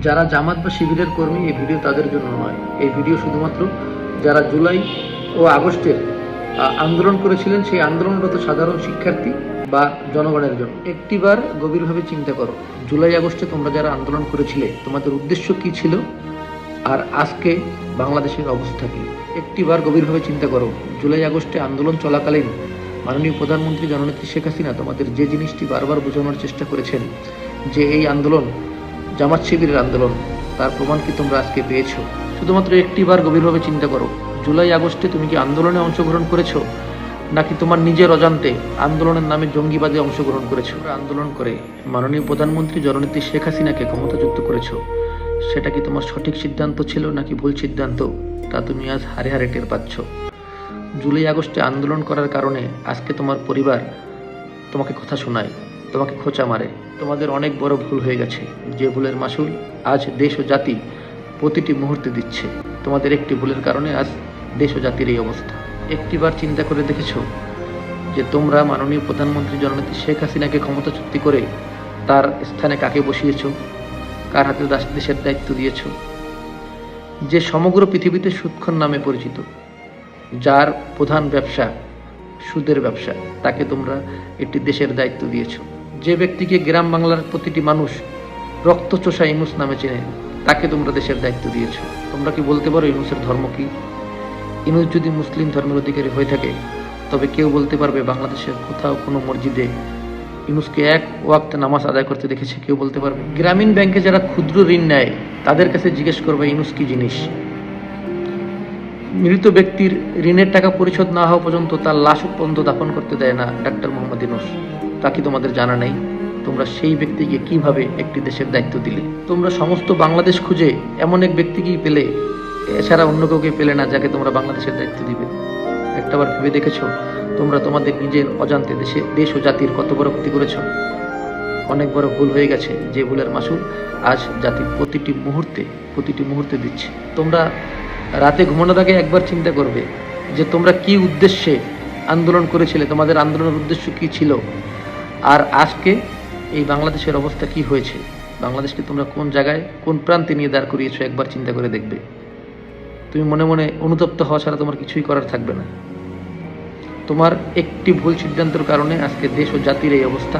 যারা জামাত বা শিবিরের কর্মী, এই ভিডিও তাদের জন্য নয়। এই ভিডিও শুধুমাত্র যারা জুলাই ও আগস্টের আন্দোলন করেছিলেন, সেই আন্দোলনরত সাধারণ শিক্ষার্থী বা জনগণের জন্য। একটিবার গভীরভাবে চিন্তা করো, জুলাই আগস্টে তোমরা যারা আন্দোলন করেছিলে, তোমাদের উদ্দেশ্য কি ছিল, আর আজকে বাংলাদেশের অবস্থা কি? একটিবার গভীরভাবে চিন্তা করো, জুলাই আগস্টে আন্দোলন চলাকালীন মাননীয় প্রধানমন্ত্রী জননেত্রী শেখ হাসিনা তোমাদের যে জিনিসটি বারবার বোঝানোর চেষ্টা করেছেন যে এই আন্দোলন জামাত শিবিরের আন্দোলন, তার প্রমাণ কি তোমরা আজকে পেয়েছো? শুধুমাত্র একটিবার গভীরভাবে চিন্তা করো, জুলাই আগস্টে তুমি কি আন্দোলনে অংশগ্রহণ করেছো, নাকি তোমার নিজের অজান্তে আন্দোলনের নামে জঙ্গিবাদে অংশগ্রহণ করেছো? আন্দোলন করে মাননীয় প্রধানমন্ত্রী জননেত্রী শেখ হাসিনাকে ক্ষমতাচ্যুত করেছো, সেটা কি তোমার সঠিক সিদ্ধান্ত ছিল নাকি ভুল সিদ্ধান্ত, তা তুমি আজ হারে হারে টের পাচ্ছ। জুলাই আগস্টে আন্দোলন করার কারণে আজকে তোমার পরিবার তোমাকে কথা শোনায়, তোমাকে খোঁচা মারে। তোমাদের অনেক বড় ভুল হয়ে গেছে, যে ভুলের মাসুল আজ দেশ ও জাতি প্রতিটি মুহূর্তে দিচ্ছে। তোমাদের একটি ভুলের কারণে আজ দেশ ও জাতির এই অবস্থা। একটিবার চিন্তা করে দেখেছো যে তোমরা মাননীয় প্রধানমন্ত্রী জননেত্রী শেখ হাসিনাকে ক্ষমতাচ্যুতি করে তার স্থানে কাকে বসিয়েছো, কার হাতে দেশের দায়িত্ব দিয়েছ? যে সমগ্র পৃথিবীতে সুদখোর নামে পরিচিত, যার প্রধান ব্যবসা সুদের ব্যবসা, তাকে তোমরা একটি দেশের দায়িত্ব দিয়েছ। যে ব্যক্তিকে গ্রাম বাংলার প্রতিটি মানুষ রক্তচোষা ইউনূস নামে চেনে, তাকে তোমরা দেশের দায়িত্ব দিয়েছ। তোমরা কি বলতে পারো ইউনূসের ধর্ম কি? ইউনূস যদি মুসলিম ধর্মের অধিকারী হয়ে থাকে, তবে কেউ বলতে পারবে বাংলাদেশের কোথাও কোনো মসজিদে ইউনূসকে এক ওয়াক্ত নামাজ আদায় করতে দেখেছে? কেউ বলতে পারবে? গ্রামীণ ব্যাংকে যারা ক্ষুদ্র ঋণ নেয়, তাদের কাছে জিজ্ঞেস করবে ইউনূস কি জিনিস। মৃত ব্যক্তির ঋণের টাকা পরিশোধ না হওয়া পর্যন্ত তার লাশ পর্যন্ত দাফন করতে দেয় না ডাক্তার মোহাম্মদ ইউনূস। তা কি তোমাদের জানা নেই? তোমরা সেই ব্যক্তিকে কিভাবে একটি দেশের দায়িত্ব দিলে? তোমরা সমস্ত বাংলাদেশ খুঁজে এমন এক ব্যক্তিকেই পেলে, এছাড়া অন্য কাউকে পেলে না যাকে তোমরা বাংলাদেশের দায়িত্ব দিবে। একটাবার ভেবে দেখেছো তোমরা তোমাদের নিজের অজান্তে দেশ ও জাতির কত বড় ক্ষতি করেছো? অনেক বড় ভুল হয়ে গেছে, যে ভুলের মাসুল আজ জাতি প্রতিটি মুহূর্তে দিচ্ছে। তোমরা রাতে ঘুমানোর আগে একবার চিন্তা করবে যে তোমরা কি উদ্দেশ্যে আন্দোলন করেছিলে, তোমাদের আন্দোলনের উদ্দেশ্য কি ছিল, আর আজকে এই বাংলাদেশের অবস্থা কি হয়েছে। বাংলাদেশকে তোমরা কোন জায়গায়, কোন প্রান্তে নিয়ে দাঁড় করিয়েছো, একবার চিন্তা করে দেখবে। তুমি মনে মনে অনুতপ্ত হওয়া ছাড়া তোমার কিছুই করার থাকবে না। তোমার একটি ভুল সিদ্ধান্তের কারণে আজকে দেশ ও জাতির এই অবস্থা।